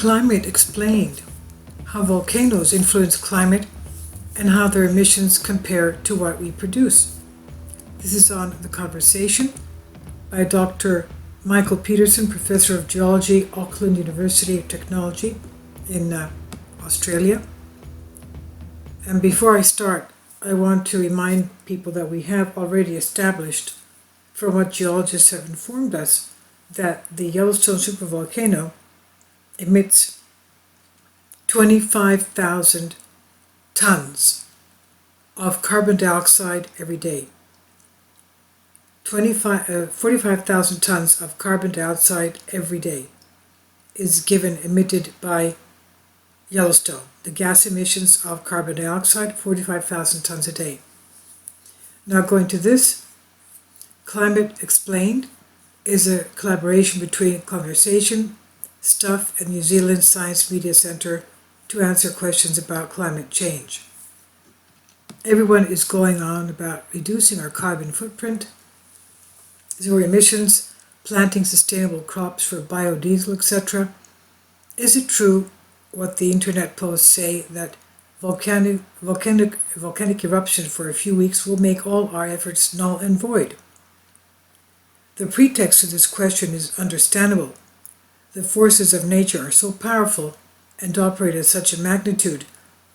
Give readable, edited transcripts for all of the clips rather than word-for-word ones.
Climate Explained: How Volcanoes Influence Climate and How Their Emissions Compare to What We Produce. This is on The Conversation by Dr. Michael Peterson, Professor of Geology, Auckland University of Technology in Australia. And before I start, I want to remind people that we have already established, from what geologists have informed us, that the Yellowstone supervolcano emits 25,000 tons of carbon dioxide every day. 45,000 tons of carbon dioxide every day is emitted by Yellowstone. The gas emissions of carbon dioxide, 45,000 tons a day. Now going to this, Climate Explained is a collaboration between Conversation, Stuff, and New Zealand Science Media Centre to answer questions about climate change. Everyone is going on about reducing our carbon footprint, zero emissions, planting sustainable crops for biodiesel, etc. Is it true what the internet posts say, that volcanic eruption for a few weeks will make all our efforts null and void? The pretext to this question is understandable. The forces of nature are so powerful and operate at such a magnitude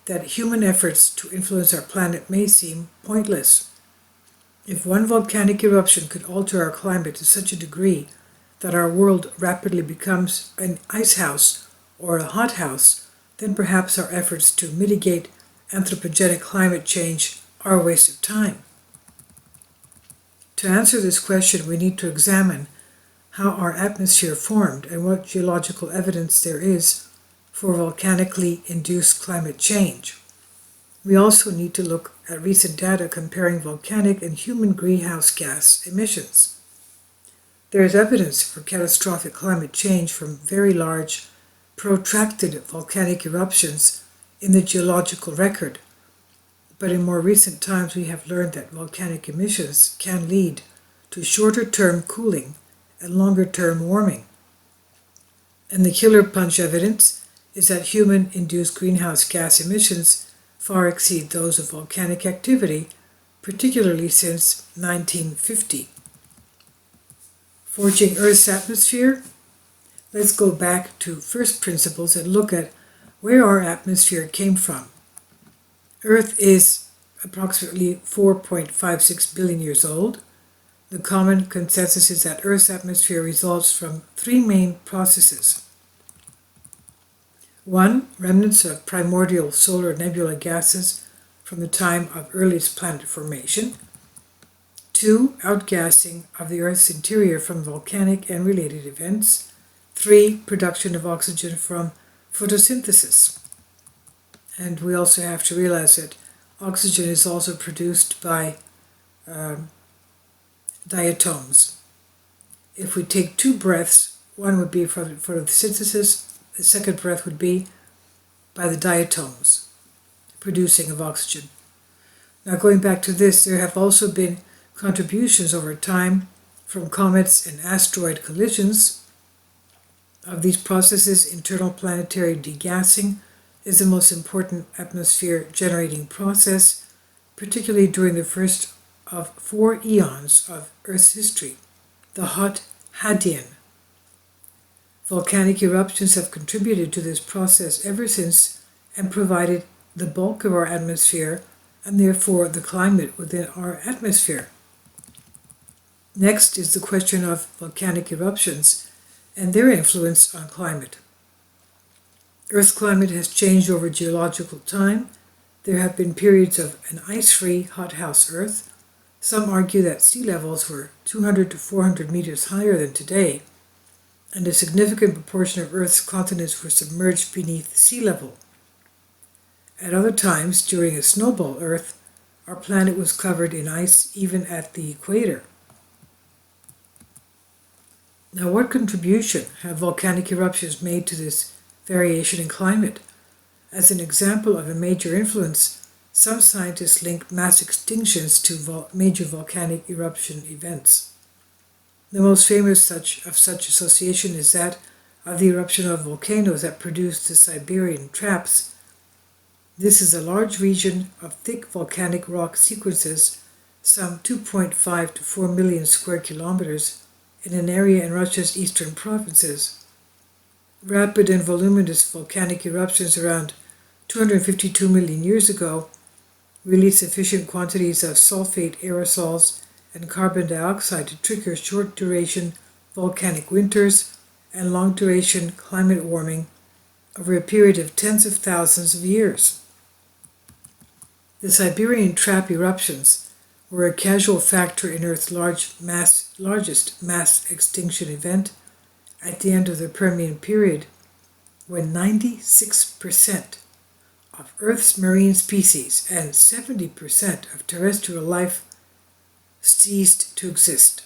that human efforts to influence our planet may seem pointless. If one volcanic eruption could alter our climate to such a degree that our world rapidly becomes an ice house or a hothouse, then perhaps our efforts to mitigate anthropogenic climate change are a waste of time. To answer this question, we need to examine how our atmosphere formed and what geological evidence there is for volcanically induced climate change. We also need to look at recent data comparing volcanic and human greenhouse gas emissions. There is evidence for catastrophic climate change from very large, protracted volcanic eruptions in the geological record, but in more recent times we have learned that volcanic emissions can lead to shorter-term cooling and longer-term warming. And the killer punch evidence is that human-induced greenhouse gas emissions far exceed those of volcanic activity, particularly since 1950. Forging Earth's atmosphere? Let's go back to first principles and look at where our atmosphere came from. Earth is approximately 4.56 billion years old. The common consensus is that Earth's atmosphere results from three main processes. 1. Remnants of primordial solar nebula gases from the time of earliest planet formation. 2. Outgassing of the Earth's interior from volcanic and related events. 3. Production of oxygen from photosynthesis. And we also have to realize that oxygen is also produced by diatoms. If we take two breaths, one would be for photosynthesis, the second breath would be by the diatoms, producing of oxygen. Now going back to this, there have also been contributions over time from comets and asteroid collisions. Of these processes, internal planetary degassing is the most important atmosphere generating process, particularly during the first of 4 eons of Earth's history, the hot Hadean. Volcanic eruptions have contributed to this process ever since and provided the bulk of our atmosphere and therefore the climate within our atmosphere. Next is the question of volcanic eruptions and their influence on climate. Earth's climate has changed over geological time. There have been periods of an ice-free hothouse Earth. Some argue that sea levels were 200 to 400 meters higher than today, and a significant proportion of Earth's continents were submerged beneath sea level. At other times, during a snowball Earth, our planet was covered in ice even at the equator. Now, what contribution have volcanic eruptions made to this variation in climate? As an example of a major influence, some scientists link mass extinctions to major volcanic eruption events. The most famous of such association is that of the eruption of volcanoes that produced the Siberian traps. This is a large region of thick volcanic rock sequences, some 2.5 to 4 million square kilometers, in an area in Russia's eastern provinces. Rapid and voluminous volcanic eruptions around 252 million years ago released sufficient quantities of sulfate aerosols and carbon dioxide to trigger short-duration volcanic winters and long-duration climate warming over a period of tens of thousands of years. The Siberian trap eruptions were a casual factor in Earth's largest mass extinction event at the end of the Permian period, when 96% of Earth's marine species and 70% of terrestrial life ceased to exist.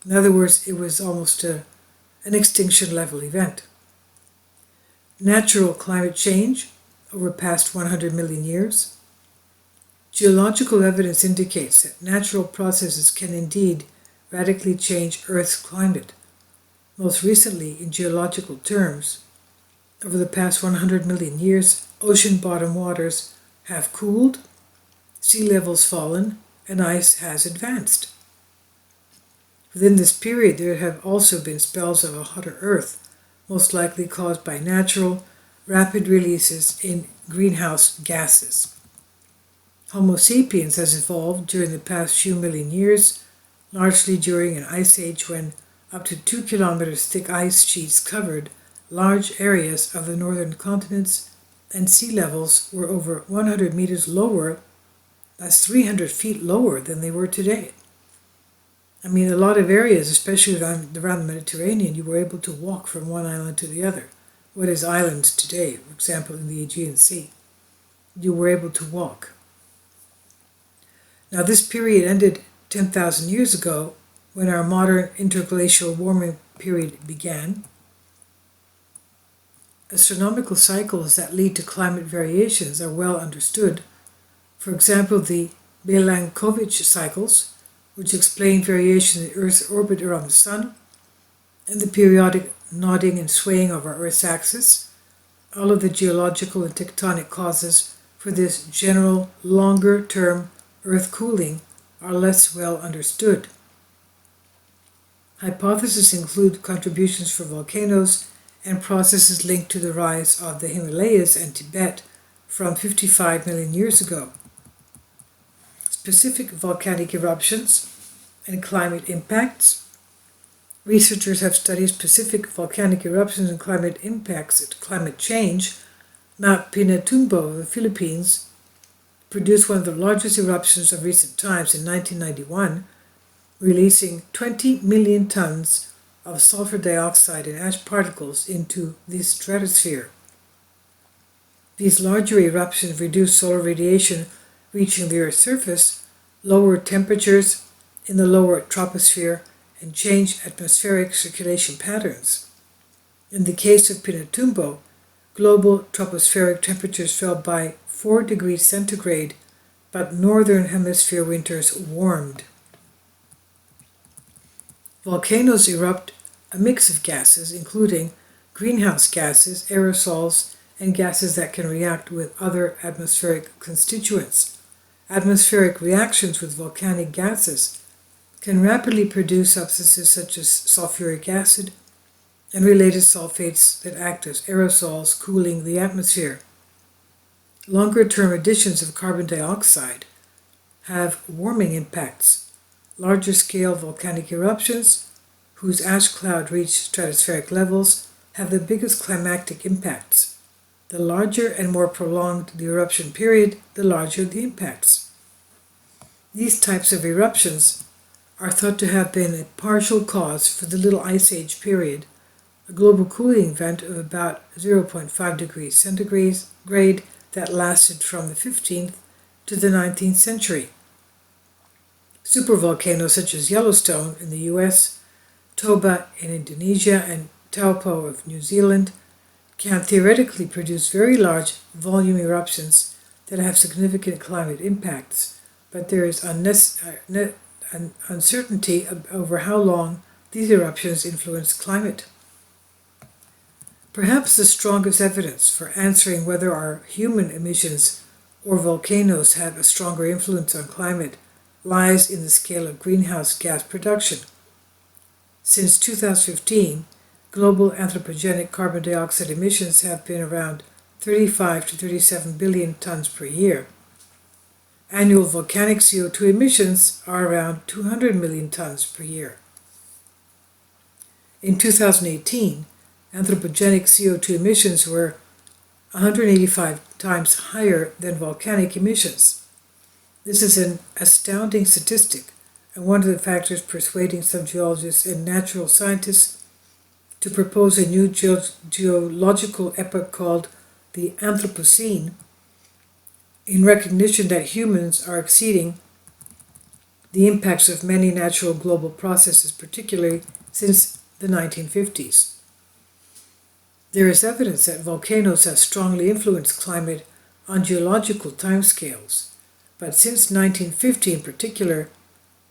In other words, it was almost an extinction level event. Natural climate change over past 100 million years. Geological evidence indicates that natural processes can indeed radically change Earth's climate. Most recently, in geological terms, over the past 100 million years, ocean bottom waters have cooled, sea levels fallen, and ice has advanced. Within this period, there have also been spells of a hotter Earth, most likely caused by natural, rapid releases in greenhouse gases. Homo sapiens has evolved during the past few million years, largely during an ice age when up to 2 kilometers thick ice sheets covered large areas of the northern continents and sea levels were over 100 meters lower, that's 300 feet lower than they were today. I mean, a lot of areas, especially around the Mediterranean, you were able to walk from one island to the other. What is islands today, for example, in the Aegean Sea? You were able to walk. Now, this period ended 10,000 years ago when our modern interglacial warming period began. Astronomical cycles that lead to climate variations are well understood. For example, the Milankovitch cycles, which explain variation in Earth's orbit around the Sun, and the periodic nodding and swaying of our Earth's axis. All of the geological and tectonic causes for this general, longer-term Earth cooling are less well understood. Hypotheses include contributions from volcanoes and processes linked to the rise of the Himalayas and Tibet from 55 million years ago. Specific volcanic eruptions and climate impacts. Researchers have studied specific volcanic eruptions and climate impacts to climate change. Mount Pinatubo of the Philippines produced one of the largest eruptions of recent times in 1991, releasing 20 million tons of sulfur dioxide and ash particles into the stratosphere. These larger eruptions reduced solar radiation reaching the Earth's surface, lowered temperatures in the lower troposphere, and changed atmospheric circulation patterns. In the case of Pinatubo, global tropospheric temperatures fell by 4 degrees centigrade, but northern hemisphere winters warmed. Volcanoes erupt a mix of gases, including greenhouse gases, aerosols, and gases that can react with other atmospheric constituents. Atmospheric reactions with volcanic gases can rapidly produce substances such as sulfuric acid and related sulfates that act as aerosols, cooling the atmosphere. Longer-term additions of carbon dioxide have warming impacts. Larger-scale volcanic eruptions, whose ash cloud reach stratospheric levels, have the biggest climactic impacts. The larger and more prolonged the eruption period, the larger the impacts. These types of eruptions are thought to have been a partial cause for the Little Ice Age period, a global cooling event of about 0.5 degrees centigrade that lasted from the 15th to the 19th century. Supervolcanoes such as Yellowstone in the US, Toba in Indonesia, and Taupo of New Zealand can theoretically produce very large volume eruptions that have significant climate impacts, but there is uncertainty over how long these eruptions influence climate. Perhaps the strongest evidence for answering whether our human emissions or volcanoes have a stronger influence on climate lies in the scale of greenhouse gas production. Since 2015, global anthropogenic carbon dioxide emissions have been around 35 to 37 billion tons per year. Annual volcanic CO2 emissions are around 200 million tons per year. In 2018, anthropogenic CO2 emissions were 185 times higher than volcanic emissions. This is an astounding statistic, and one of the factors persuading some geologists and natural scientists to propose a new geological epoch called the Anthropocene, in recognition that humans are exceeding the impacts of many natural global processes, particularly since the 1950s. There is evidence that volcanoes have strongly influenced climate on geological timescales, but since 1950 in particular,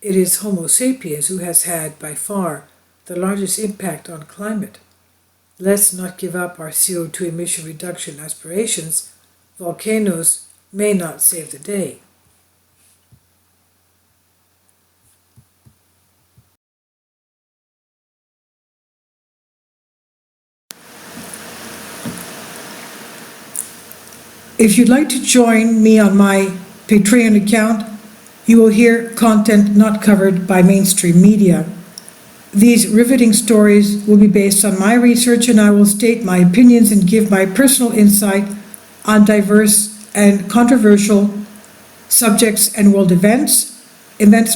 it is Homo sapiens who has had, by far, the largest impact on climate. Let's not give up our CO2 emission reduction aspirations. Volcanoes may not save the day. If you'd like to join me on my Patreon account, you will hear content not covered by mainstream media. These riveting stories will be based on my research, and I will state my opinions and give my personal insight on diverse and controversial subjects and world events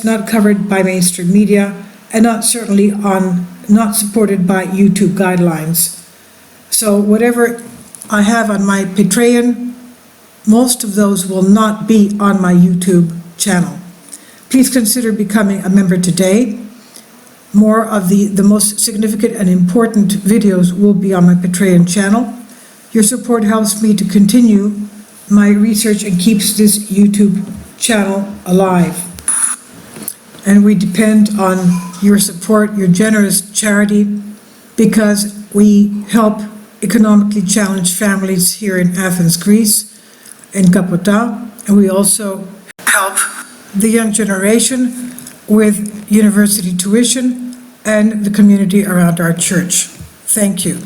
not covered by mainstream media, and not supported by YouTube guidelines. So whatever I have on my Patreon, most of those will not be on my YouTube channel. Please consider becoming a member today. More of the most significant and important videos will be on my Patreon channel. Your support helps me to continue my research and keeps this YouTube channel alive. And we depend on your support, your generous charity, because we help economically challenged families here in Athens, Greece, in Kapota, and we also help the young generation with university tuition and the community around our church. Thank you.